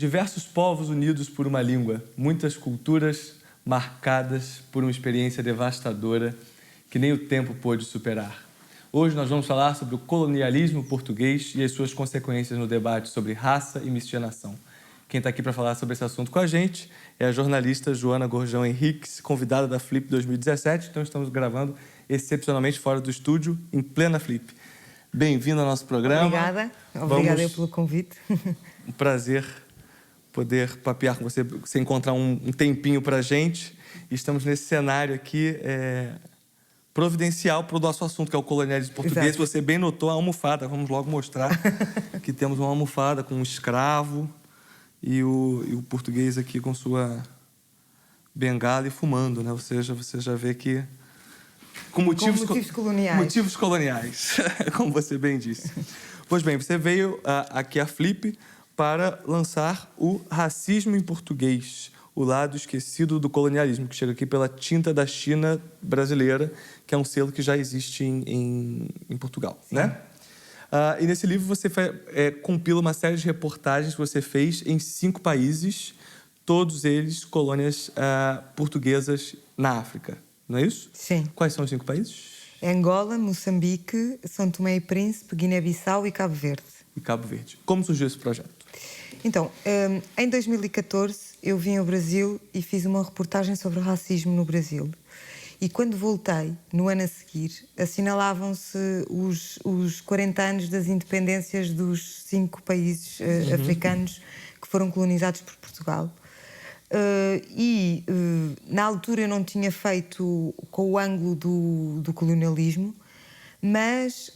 Diversos povos unidos por uma língua, muitas culturas marcadas por uma experiência devastadora que nem o tempo pôde superar. Hoje nós vamos falar sobre o colonialismo português e as suas consequências no debate sobre raça e miscigenação. Quem está aqui para falar sobre esse assunto com a gente é a jornalista Joana Gorjão Henriques, convidada da Flip 2017. Então estamos gravando excepcionalmente fora do estúdio, em plena Flip. Bem-vindo ao nosso programa. Obrigada pelo convite. Um prazer poder papear com você, você encontrar um tempinho para a gente. E estamos nesse cenário aqui providencial para o nosso assunto, que é o colonialismo português. Exato. Você bem notou a almofada. Vamos logo mostrar que temos uma almofada com um escravo e o português aqui com sua bengala e fumando, né? Ou seja, você já vê que... Com motivos coloniais. Motivos coloniais, como você bem disse. Pois bem, você veio aqui à Flip para lançar o Racismo em Português, o lado esquecido do colonialismo, que chega aqui pela Tinta da China Brasileira, que é um selo que já existe em Portugal, Sim. né? E nesse livro você compila uma série de reportagens que você fez em 5 países, todos eles colônias portuguesas na África, não é isso? Sim. Quais são os 5 países? Angola, Moçambique, São Tomé e Príncipe, Guiné-Bissau e Cabo Verde. E Cabo Verde. Como surgiu esse projeto? Então, em 2014 eu vim ao Brasil e fiz uma reportagem sobre o racismo no Brasil. E quando voltei, no ano a seguir, assinalavam-se os 40 anos das independências dos 5 países africanos que foram colonizados por Portugal. Na altura eu não tinha feito com o ângulo do colonialismo, mas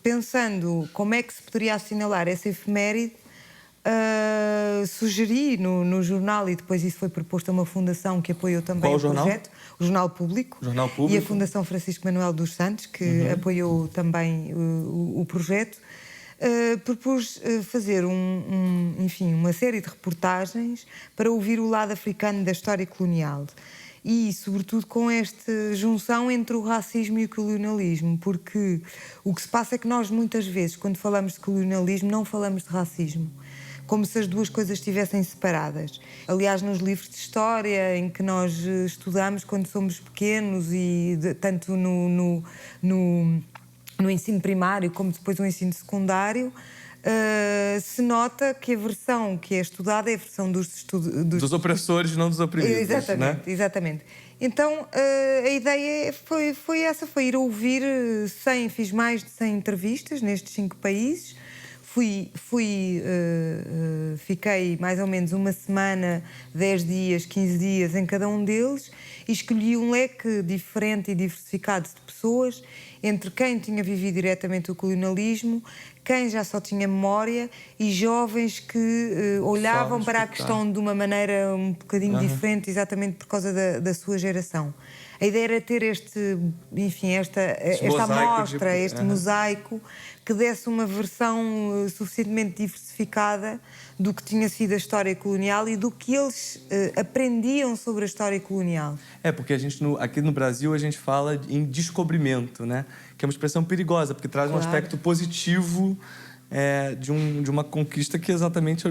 pensando como é que se poderia assinalar essa efeméride, sugeri no jornal, e depois isso foi proposto a uma fundação que apoiou também o projeto, o Jornal Público, e a Fundação Francisco Manuel dos Santos, que apoiou também o projeto. Propus fazer uma série de reportagens para ouvir o lado africano da história colonial e, sobretudo, com esta junção entre o racismo e o colonialismo, porque o que se passa é que nós, muitas vezes, quando falamos de colonialismo, não falamos de racismo, como se as duas coisas estivessem separadas. Aliás, nos livros de história em que nós estudamos quando somos pequenos, e tanto no ensino primário como depois no ensino secundário, se nota que a versão que é estudada é a versão dos opressores, não dos oprimidos. Exatamente, né? Exatamente. Então, a ideia foi essa, foi ir ouvir fiz mais de 100 entrevistas nestes 5 países. Fiquei mais ou menos uma semana, 10 dias, 15 dias em cada um deles e escolhi um leque diferente e diversificado de pessoas, entre quem tinha vivido diretamente o colonialismo, quem já só tinha memória e jovens que olhavam para a questão de uma maneira um bocadinho diferente, exatamente por causa da sua geração. A ideia era ter esta amostra, este mosaico, que desse uma versão suficientemente diversificada do que tinha sido a história colonial e do que eles aprendiam sobre a história colonial. Porque aqui no Brasil a gente fala em descobrimento, né? Que é uma expressão perigosa, porque traz um aspecto positivo de uma conquista que exatamente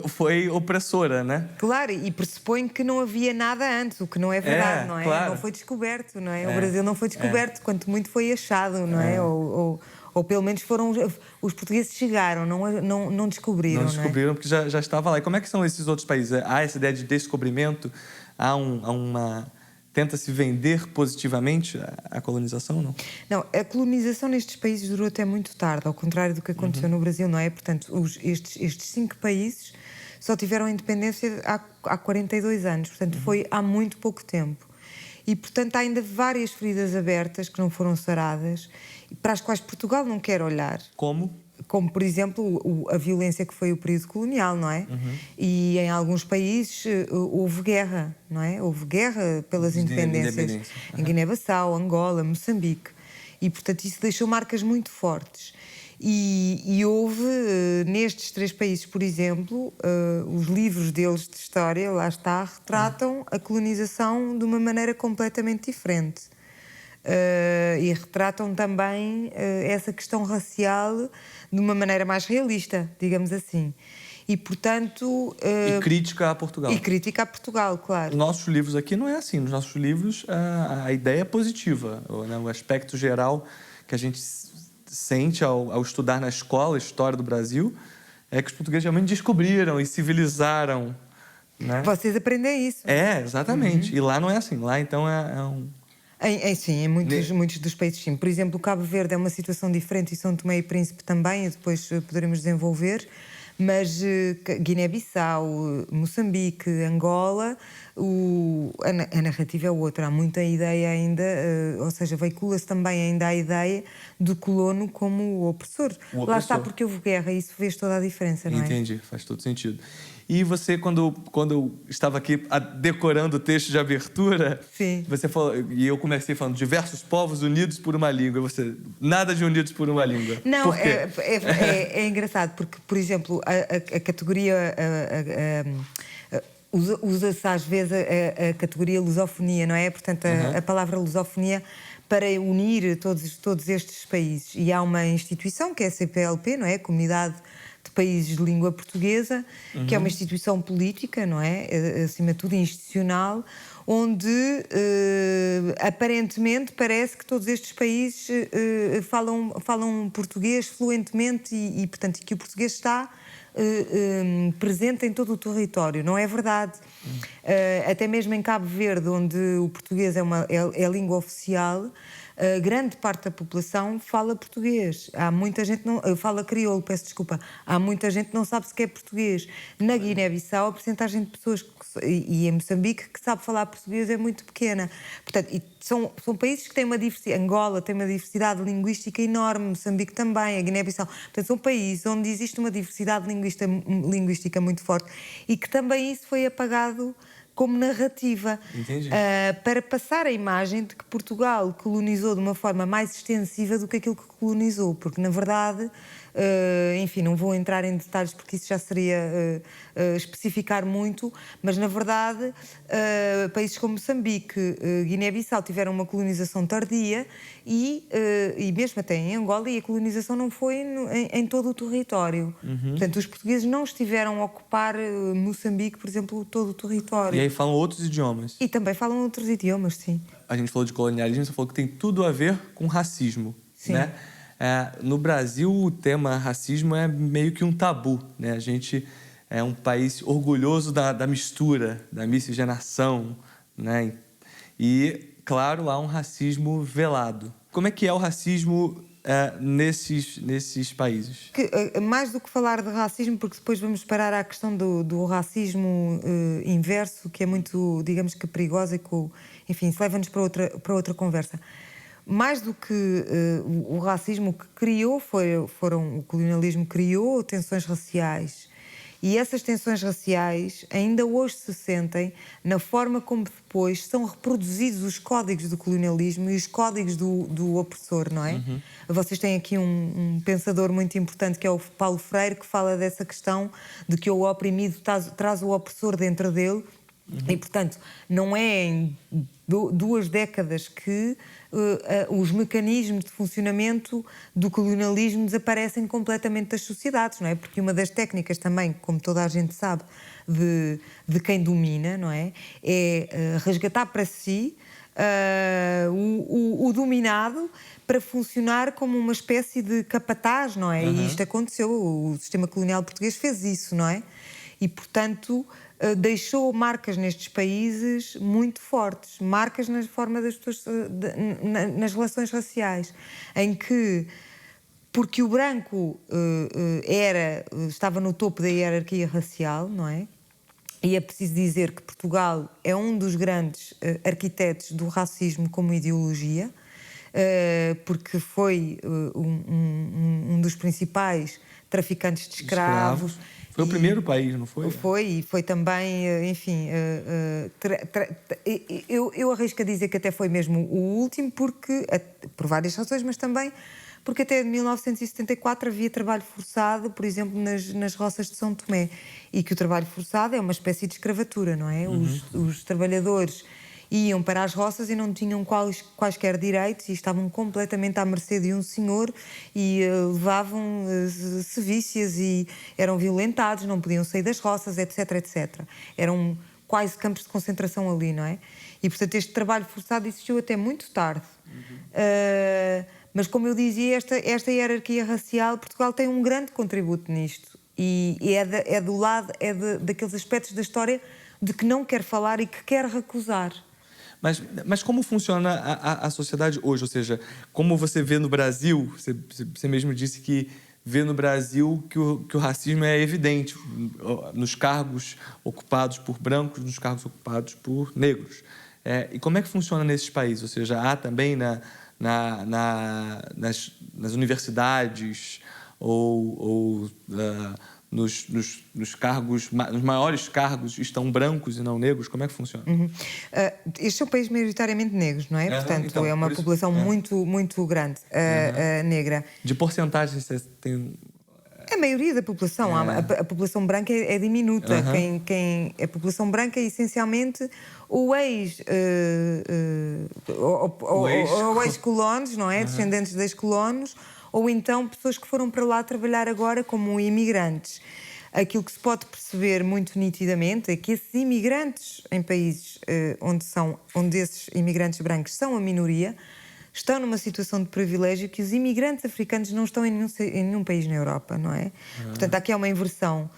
foi opressora, né? Claro, e pressupõe que não havia nada antes, o que não é verdade, não é? Claro. Não foi descoberto, não é? O Brasil não foi descoberto, quanto muito foi achado, não é? Ou pelo menos os portugueses chegaram, não descobriram. Não descobriram, porque já estava lá. E como é que são esses outros países? Há essa ideia de descobrimento? Tenta-se vender positivamente a colonização, não? Não, a colonização nestes países durou até muito tarde, ao contrário do que aconteceu no Brasil, não é? Portanto, estes 5 países só tiveram independência há 42 anos, portanto, foi há muito pouco tempo. E, portanto, há ainda várias feridas abertas que não foram saradas, para as quais Portugal não quer olhar. Como? Como, por exemplo, a violência que foi o período colonial, não é? E em alguns países houve guerra, não é? Houve guerra pelas independências. Em Guiné-Bissau, Angola, Moçambique. E, portanto, isso deixou marcas muito fortes. E houve, nestes 3 países, por exemplo, os livros deles de história, lá está, retratam a colonização de uma maneira completamente diferente. e retratam também essa questão racial de uma maneira mais realista, digamos assim. E, portanto... E crítica a Portugal. E crítica a Portugal, claro. Nos nossos livros aqui não é assim. Nos nossos livros, a ideia é positiva. Né? O aspecto geral que a gente sente ao estudar na escola a história do Brasil é que os portugueses realmente descobriram e civilizaram. Né? Vocês aprendem isso. Exatamente. E lá não é assim. Lá, então, Sim, em muitos dos países, sim. Por exemplo, o Cabo Verde é uma situação diferente e São Tomé e Príncipe também, e depois poderemos desenvolver. Mas Guiné-Bissau, Moçambique, Angola, a narrativa é outra. Há muita ideia ainda, ou seja, veicula-se também ainda a ideia do colono como o opressor. Lá está, porque houve guerra e isso fez toda a diferença, não é? Entendi, faz todo sentido. E você, quando eu estava aqui decorando o texto de abertura, sim, você falou, e eu comecei falando diversos povos unidos por uma língua. Você, nada de unidos por uma língua. Não, por quê? É engraçado, porque, por exemplo, a categoria... usa-se às vezes a categoria lusofonia, não é? Portanto, a palavra lusofonia para unir todos estes países. E há uma instituição, que é a CPLP, não é? A Comunidade de Países de Língua Portuguesa, que é uma instituição política, não é? Acima de tudo, institucional, onde aparentemente parece que todos estes países falam português fluentemente e, portanto, que o português está presente em todo o território. Não é verdade. Até mesmo em Cabo Verde, onde o português é a língua oficial, grande parte da população fala português. Há muita gente não fala crioulo, peço desculpa. Há muita gente que não sabe sequer português. Na Guiné-Bissau, a percentagem de pessoas e em Moçambique que sabe falar português é muito pequena. Portanto, são países que têm uma diversidade. Angola tem uma diversidade linguística enorme, Moçambique também, a Guiné-Bissau. Portanto, são países onde existe uma diversidade linguística muito forte e que também isso foi apagado como narrativa, para passar a imagem de que Portugal colonizou de uma forma mais extensiva do que aquilo que colonizou, porque, na verdade, enfim, não vou entrar em detalhes porque isso já seria especificar muito, mas, na verdade, países como Moçambique, Guiné-Bissau tiveram uma colonização tardia e mesmo até em Angola, e a colonização não foi em todo o território. Portanto, os portugueses não estiveram a ocupar Moçambique, por exemplo, todo o território. E aí falam outros idiomas. E também falam outros idiomas, sim. A gente falou de colonialismo, você falou que tem tudo a ver com racismo, sim. Né? No Brasil, o tema racismo é meio que um tabu, né? A gente é um país orgulhoso da mistura, da miscigenação, né? E, claro, há um racismo velado. Como é que é o racismo nesses países? Mais do que falar de racismo, porque depois vamos parar à questão do racismo inverso, que é muito, digamos que perigosa e que, enfim, isso leva-nos para outra conversa. Mais do que o racismo que criou, o colonialismo criou tensões raciais. E essas tensões raciais ainda hoje se sentem na forma como depois são reproduzidos os códigos do colonialismo e os códigos do opressor, não é? Vocês têm aqui um pensador muito importante, que é o Paulo Freire, que fala dessa questão de que o oprimido traz o opressor dentro dele. E, portanto, não é em 2 décadas que os mecanismos de funcionamento do colonialismo desaparecem completamente das sociedades, não é? Porque uma das técnicas também, como toda a gente sabe, de quem domina, não é? É resgatar para si o dominado para funcionar como uma espécie de capataz, não é? E isto aconteceu, o sistema colonial português fez isso, não é? E, portanto, deixou marcas nestes países muito fortes, marcas na forma das pessoas, nas relações raciais, em que, porque o branco estava no topo da hierarquia racial, não é? E é preciso dizer que Portugal é um dos grandes arquitetos do racismo como ideologia, porque foi um dos principais traficantes de escravos. Foi o primeiro país, não foi? Foi, e foi também, enfim... eu arrisco a dizer que até foi mesmo o último, porque, por várias razões, mas também porque até 1974 havia trabalho forçado, por exemplo, nas roças de São Tomé. E que o trabalho forçado é uma espécie de escravatura, não é? Os trabalhadores iam para as roças e não tinham quaisquer direitos e estavam completamente à mercê de um senhor e levavam sevícias e eram violentados, não podiam sair das roças, etc, etc. Eram quase campos de concentração ali, não é? E, portanto, este trabalho forçado existiu até muito tarde. Mas, como eu dizia, esta hierarquia racial, Portugal tem um grande contributo nisto. E daqueles aspectos da história de que não quer falar e que quer recusar. Mas como funciona a sociedade hoje? Ou seja, como você vê no Brasil, você mesmo disse que vê no Brasil que o racismo é evidente nos cargos ocupados por brancos, nos cargos ocupados por negros. E como é que funciona nesses países? Ou seja, há também nas universidades nos cargos, nos maiores cargos estão brancos e não negros? Como é que funciona? Este é um país maioritariamente negro, não é? Portanto, então, é uma população muito, muito grande, negra. De porcentagem, você tem... A maioria da população. A população branca é diminuta. A população branca é essencialmente o ex-colonos, não é? Descendentes de ex-colonos, ou então pessoas que foram para lá trabalhar agora como imigrantes. Aquilo que se pode perceber muito nitidamente é que esses imigrantes em países onde esses imigrantes brancos são a minoria, estão numa situação de privilégio que os imigrantes africanos não estão em nenhum país na Europa, não é? Portanto, aqui há uma inversão.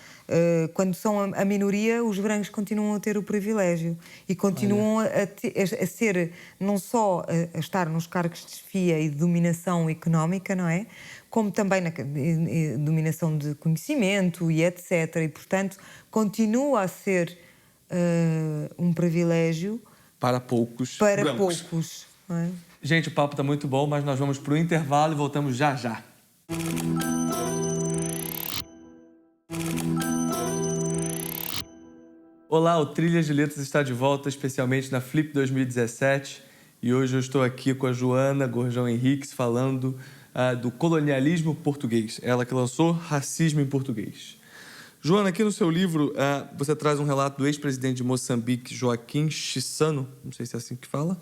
Quando são a minoria, os brancos continuam a ter o privilégio e continuam a ser, não só a estar nos cargos de chefia e de dominação económica, não é? Como também na dominação de conhecimento e etc. E, portanto, continua a ser um privilégio para poucos brancos. Poucos, não é? Gente, o papo está muito bom, mas nós vamos para o intervalo e voltamos já já. Olá, o Trilhas de Letras está de volta, especialmente na Flip 2017. E hoje eu estou aqui com a Joana Gorjão Henriques falando do colonialismo português. Ela que lançou Racismo em Português. Joana, aqui no seu livro, você traz um relato do ex-presidente de Moçambique, Joaquim Chissano, não sei se é assim que fala,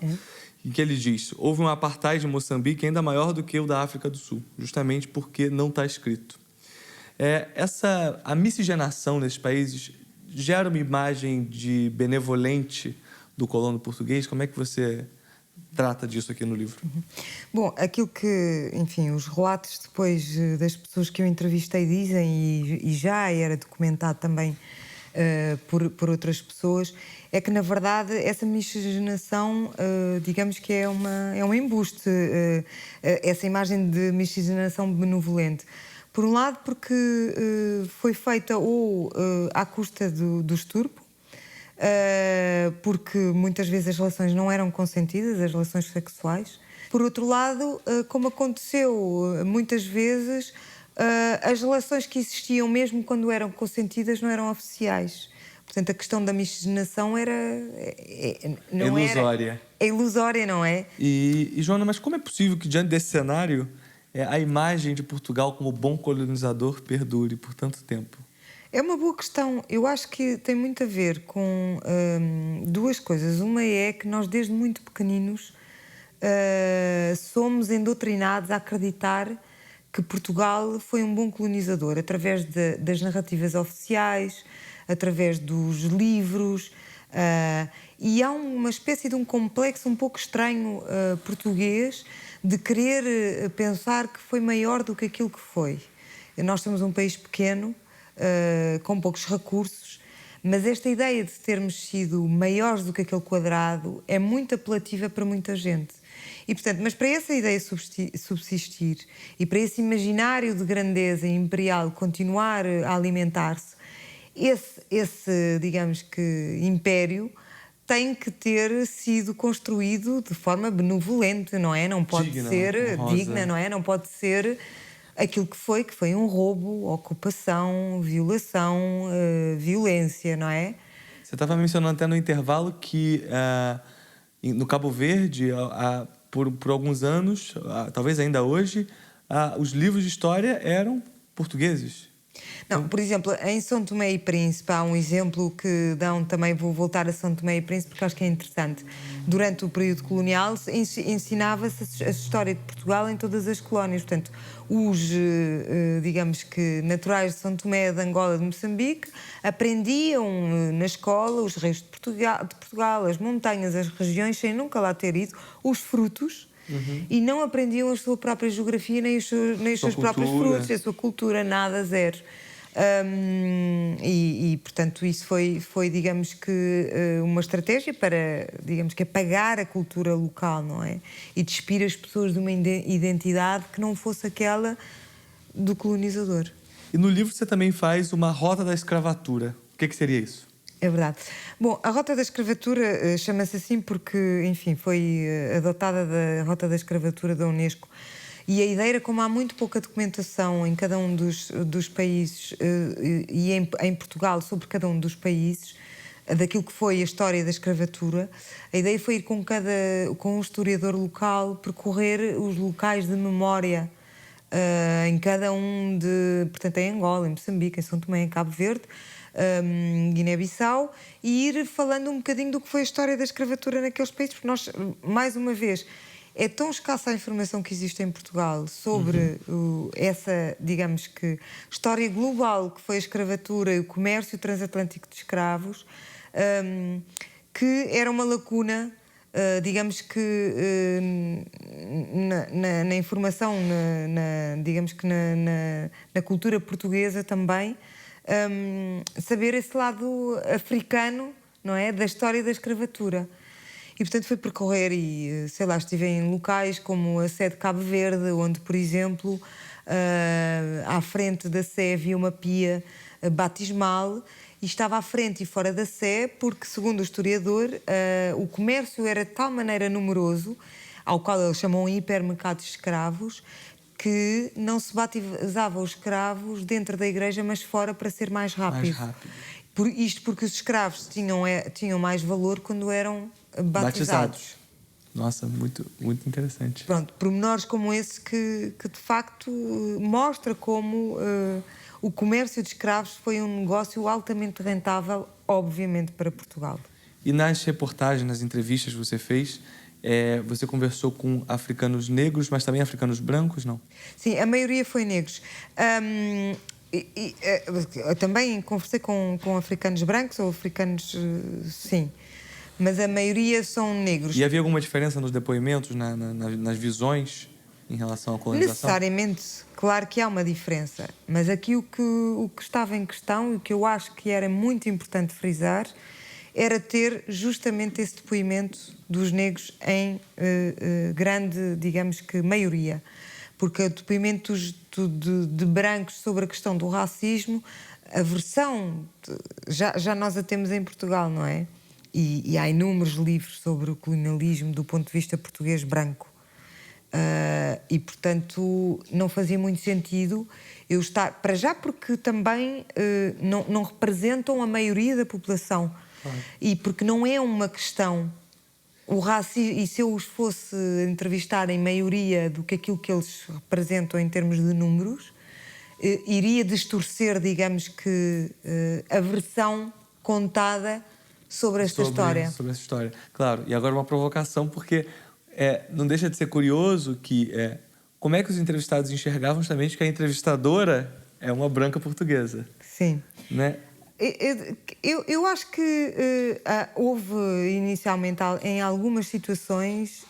em que ele diz: houve um apartheid em Moçambique ainda maior do que o da África do Sul, justamente porque não está escrito. A miscigenação nesses países gera uma imagem de benevolente do colono português? Como é que você trata disso aqui no livro? Bom, aquilo que, enfim, os relatos depois das pessoas que eu entrevistei dizem, e já era documentado também por outras pessoas, é que, na verdade, essa miscigenação, digamos que é um embuste, essa imagem de miscigenação benevolente. Por um lado, porque foi feita à custa do estupro, porque muitas vezes as relações não eram consentidas, as relações sexuais. Por outro lado, como aconteceu muitas vezes, as relações que existiam, mesmo quando eram consentidas, não eram oficiais. Portanto, a questão da miscigenação é ilusória. É ilusória, não é? E, Joana, mas como é possível que, diante desse cenário, a imagem de Portugal como bom colonizador perdure por tanto tempo? É uma boa questão. Eu acho que tem muito a ver com duas coisas. Uma é que nós, desde muito pequeninos, somos endoutrinados a acreditar que Portugal foi um bom colonizador, através das narrativas oficiais, através dos livros, e há uma espécie de um complexo um pouco estranho português de querer pensar que foi maior do que aquilo que foi. Nós somos um país pequeno, com poucos recursos, mas esta ideia de termos sido maiores do que aquele quadrado é muito apelativa para muita gente. E, portanto, mas para essa ideia subsistir e para esse imaginário de grandeza imperial continuar a alimentar-se, esse, digamos que, império tem que ter sido construído de forma benevolente, não é? Não pode ser digna, não é? Não pode ser aquilo que foi um roubo, ocupação, violação, violência, não é? Você estava mencionando até no intervalo que no Cabo Verde, por alguns anos, talvez ainda hoje, os livros de história eram portugueses. Não, por exemplo, em São Tomé e Príncipe há um exemplo que dão também, vou voltar a São Tomé e Príncipe porque acho que é interessante. Durante o período colonial ensinava-se a história de Portugal em todas as colónias. Portanto, os, digamos que, naturais de São Tomé, de Angola, de Moçambique, aprendiam na escola os reis de Portugal, as montanhas, as regiões, sem nunca lá ter ido, os frutos. E não aprendiam a sua própria geografia, nem os seus próprios frutos, a sua cultura, nada, zero. Portanto, isso foi, digamos que, uma estratégia para, digamos que, apagar a cultura local, não é? E despir as pessoas de uma identidade que não fosse aquela do colonizador. E no livro você também faz uma rota da escravatura. O que seria isso? É verdade. Bom, a Rota da Escravatura chama-se assim porque, enfim, foi adotada da Rota da Escravatura da Unesco. E a ideia era, como há muito pouca documentação em cada um dos países e em Portugal sobre cada um dos países, daquilo que foi a história da escravatura, a ideia foi ir com um historiador local, percorrer os locais de memória em cada um portanto, em Angola, em Moçambique, em São Tomé, em Cabo Verde, Guiné-Bissau, e ir falando um bocadinho do que foi a história da escravatura naqueles países, porque nós, mais uma vez, é tão escassa a informação que existe em Portugal sobre essa, digamos que, história global que foi a escravatura e o comércio transatlântico de escravos, que era uma lacuna, digamos que, na informação, digamos que na cultura portuguesa também, saber esse lado africano, não é, da história da escravatura. E, portanto, foi percorrer e, sei lá, estive em locais como a Sé de Cabo Verde, onde, por exemplo, à frente da Sé havia uma pia batismal e estava à frente e fora da Sé porque, segundo o historiador, o comércio era de tal maneira numeroso, ao qual eles chamam hipermercado de escravos, que não se batizava os escravos dentro da igreja, mas fora, para ser mais rápido. Isto porque os escravos tinham mais valor quando eram batizados. Nossa, muito, muito interessante. Pronto, pormenores como esse que de facto mostra como o comércio de escravos foi um negócio altamente rentável, obviamente, para Portugal. E nas reportagens, nas entrevistas que você fez, você conversou com africanos negros, mas também africanos brancos, não? Sim, a maioria foi negros. Eu também conversei com africanos brancos ou africanos, sim, mas a maioria são negros. E havia alguma diferença nos depoimentos, nas visões em relação à colonização? Necessariamente, claro que há uma diferença, mas aqui o que estava em questão e o que eu acho que era muito importante frisar era ter justamente esse depoimento dos negros em grande, digamos que, maioria. Porque o depoimento de brancos sobre a questão do racismo, a versão, já nós a temos em Portugal, não é? E há inúmeros livros sobre o colonialismo do ponto de vista português branco. E, portanto, não fazia muito sentido eu estar... Para já porque também não representam a maioria da população. E porque não é uma questão... O racismo, e se eu os fosse entrevistar em maioria do que aquilo que eles representam em termos de números, iria distorcer, digamos que, a versão contada sobre esta história. Sobre essa história, claro. E agora uma provocação, porque não deixa de ser curioso que como é que os entrevistados enxergavam também que a entrevistadora é uma branca portuguesa. Sim. Né? Eu acho que houve inicialmente em algumas situações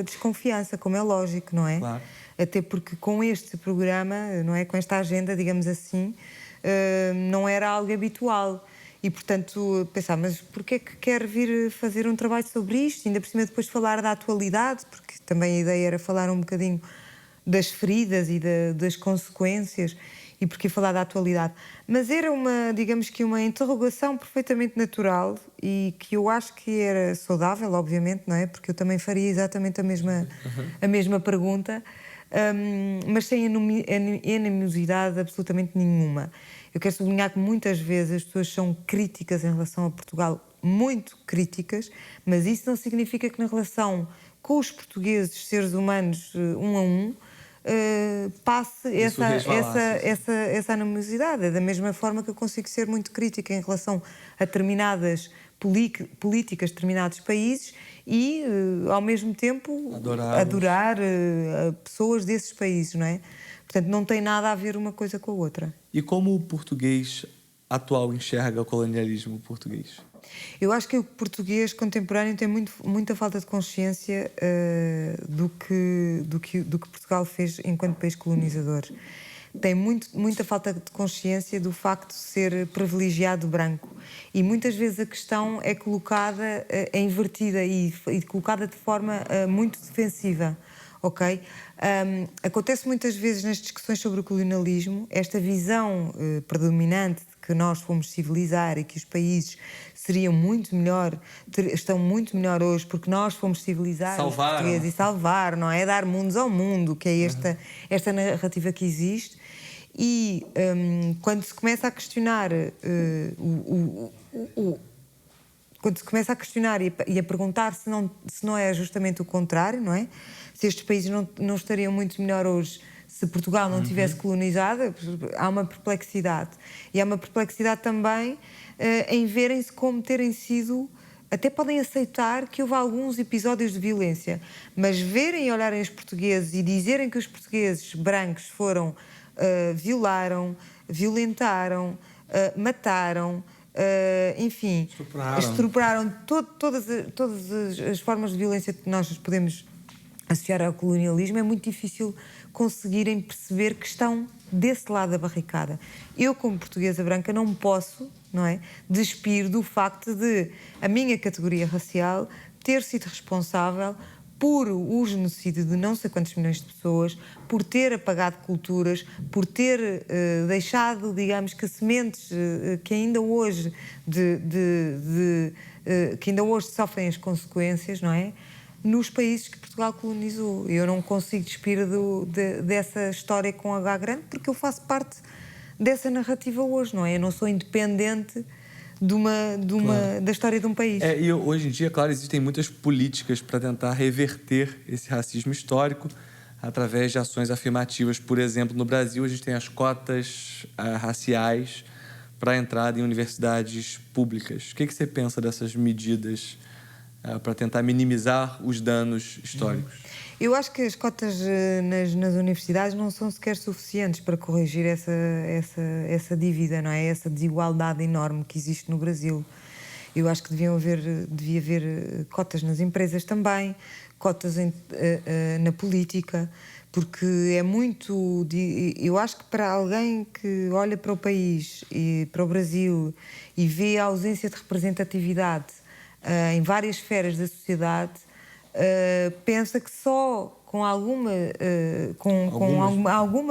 desconfiança, como é lógico, não é? Claro. Até porque com este programa, não é, com esta agenda, digamos assim, não era algo habitual. E, portanto, pensar, mas porquê é que quer vir fazer um trabalho sobre isto? Ainda por cima depois falar da atualidade, porque também a ideia era falar um bocadinho das feridas e das consequências. E porquê falar da atualidade? Mas era digamos que uma interrogação perfeitamente natural e que eu acho que era saudável, obviamente, não é? Porque eu também faria exatamente a mesma pergunta, mas sem animosidade absolutamente nenhuma. Eu quero sublinhar que muitas vezes as pessoas são críticas em relação a Portugal, muito críticas, mas isso não significa que na relação com os portugueses, seres humanos, um a um, passe essa animosidade. É da mesma forma que eu consigo ser muito crítica em relação a determinadas políticas de determinados países e, ao mesmo tempo, adorar pessoas desses países, não é? Portanto, não tem nada a ver uma coisa com a outra. E como o português atual enxerga o colonialismo português? Eu acho que o português contemporâneo tem muita falta de consciência do que Portugal fez enquanto país colonizador. Tem muita falta de consciência do facto de ser privilegiado branco. E muitas vezes a questão é colocada, é invertida e colocada de forma muito defensiva. Ok? Acontece muitas vezes nas discussões sobre o colonialismo esta visão predominante de que nós fomos civilizar e que os países seriam muito melhor, estão muito melhor hoje porque nós fomos civilizar os portugueses e salvar, não é? Dar mundos ao mundo, que é esta narrativa que existe. E quando se começa a questionar quando se começa a questionar e a perguntar se não é justamente o contrário, não é? Se estes países não estariam muito melhor hoje se Portugal não tivesse colonizado, há uma perplexidade. E há uma perplexidade também em verem-se como terem sido... Até podem aceitar que houve alguns episódios de violência, mas verem e olharem os portugueses e dizerem que os portugueses brancos foram... violaram, violentaram, mataram... enfim, estupraram todas as formas de violência que nós podemos associar ao colonialismo. É muito difícil conseguirem perceber que estão desse lado da barricada. Eu, como portuguesa branca, não posso, não é, despir do facto de a minha categoria racial ter sido responsável por o genocídio de não sei quantos milhões de pessoas, por ter apagado culturas, por ter deixado, digamos, que sementes que ainda hoje que ainda hoje sofrem as consequências, não é? Nos países que Portugal colonizou. Eu não consigo despir dessa história com H grande porque eu faço parte dessa narrativa hoje, não é? Eu não sou independente da história de um país. E hoje em dia, claro, existem muitas políticas para tentar reverter esse racismo histórico através de ações afirmativas. Por exemplo, no Brasil, a gente tem as cotas raciais para a entrada em universidades públicas. O que você pensa dessas medidas para tentar minimizar os danos históricos? Eu acho que as cotas nas universidades não são sequer suficientes para corrigir essa dívida, não é? Essa desigualdade enorme que existe no Brasil. Eu acho que devia haver cotas nas empresas também, cotas na política, porque é muito... Eu acho que para alguém que olha para o país e para o Brasil e vê a ausência de representatividade em várias esferas da sociedade, pensa que só com alguma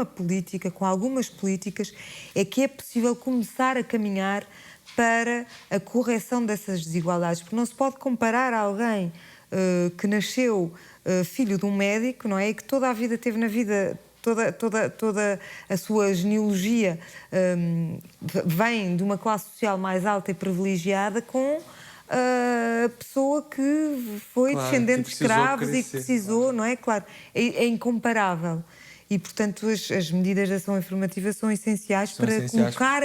política, com algumas políticas, é que é possível começar a caminhar para a correção dessas desigualdades. Porque não se pode comparar a alguém que nasceu filho de um médico, não é? E que toda a vida teve na vida... Toda a sua genealogia vem de uma classe social mais alta e privilegiada, com a pessoa que foi descendente de escravos e que precisou, não é? Claro, é incomparável. E, portanto, as medidas de ação afirmativa são essenciais colocar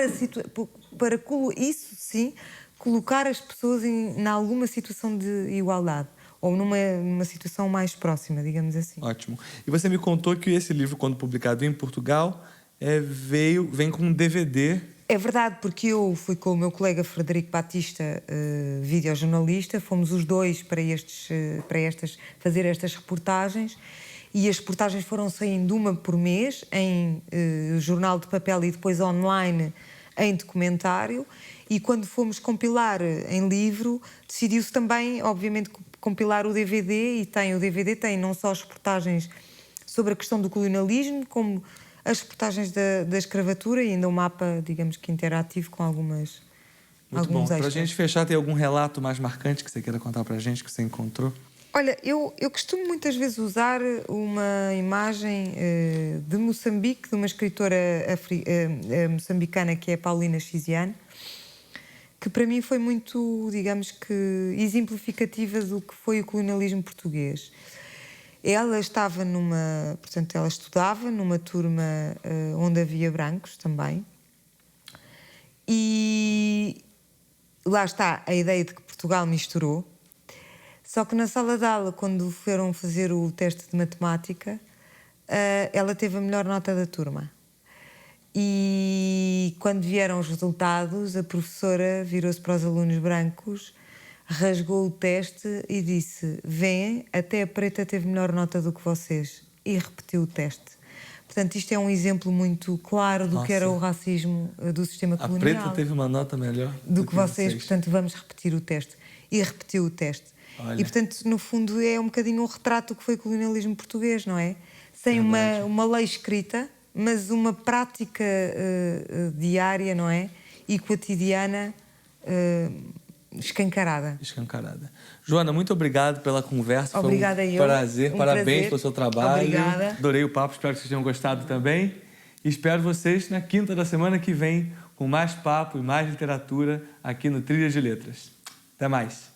isso sim, colocar as pessoas em alguma situação de igualdade. Ou numa situação mais próxima, digamos assim. Ótimo. E você me contou que esse livro, quando publicado em Portugal, vem com um DVD. É verdade, porque eu fui com o meu colega Frederico Batista, videojornalista, fomos os dois para fazer estas reportagens, e as reportagens foram saindo uma por mês, em jornal de papel e depois online em documentário, e quando fomos compilar em livro, decidiu-se também, obviamente, compilar o DVD, e o DVD tem não só as reportagens sobre a questão do colonialismo, como as reportagens da escravatura e ainda um mapa, digamos que interativo, com alguns bom. Para a gente fechar, tem algum relato mais marcante que você queira contar para a gente, que você encontrou? Olha, eu costumo muitas vezes usar uma imagem de Moçambique, de uma escritora moçambicana que é Paulina Chiziane, que para mim foi muito, digamos que, exemplificativa do que foi o colonialismo português. Ela estava portanto, ela estudava numa turma onde havia brancos também. E lá está a ideia de que Portugal misturou. Só que na sala de aula, quando foram fazer o teste de matemática, ela teve a melhor nota da turma. E quando vieram os resultados, a professora virou-se para os alunos brancos, rasgou o teste e disse: "Vêem, até a preta teve melhor nota do que vocês", e repetiu o teste. Portanto, isto é um exemplo muito claro do que era o racismo do sistema colonial. A preta teve uma nota melhor do que vocês, portanto, vamos repetir o teste. E repetiu o teste. Olha. E, portanto, no fundo, é um bocadinho um retrato do que foi o colonialismo português, não é? Sem uma lei escrita, mas uma prática diária, não é? E cotidiana, escancarada. Joana, muito obrigado pela conversa. Obrigada foi um prazer. Parabéns pelo seu trabalho. Obrigada. Adorei o papo, espero que vocês tenham gostado também. E espero vocês na quinta da semana que vem com mais papo e mais literatura aqui no Trilhas de Letras. Até mais.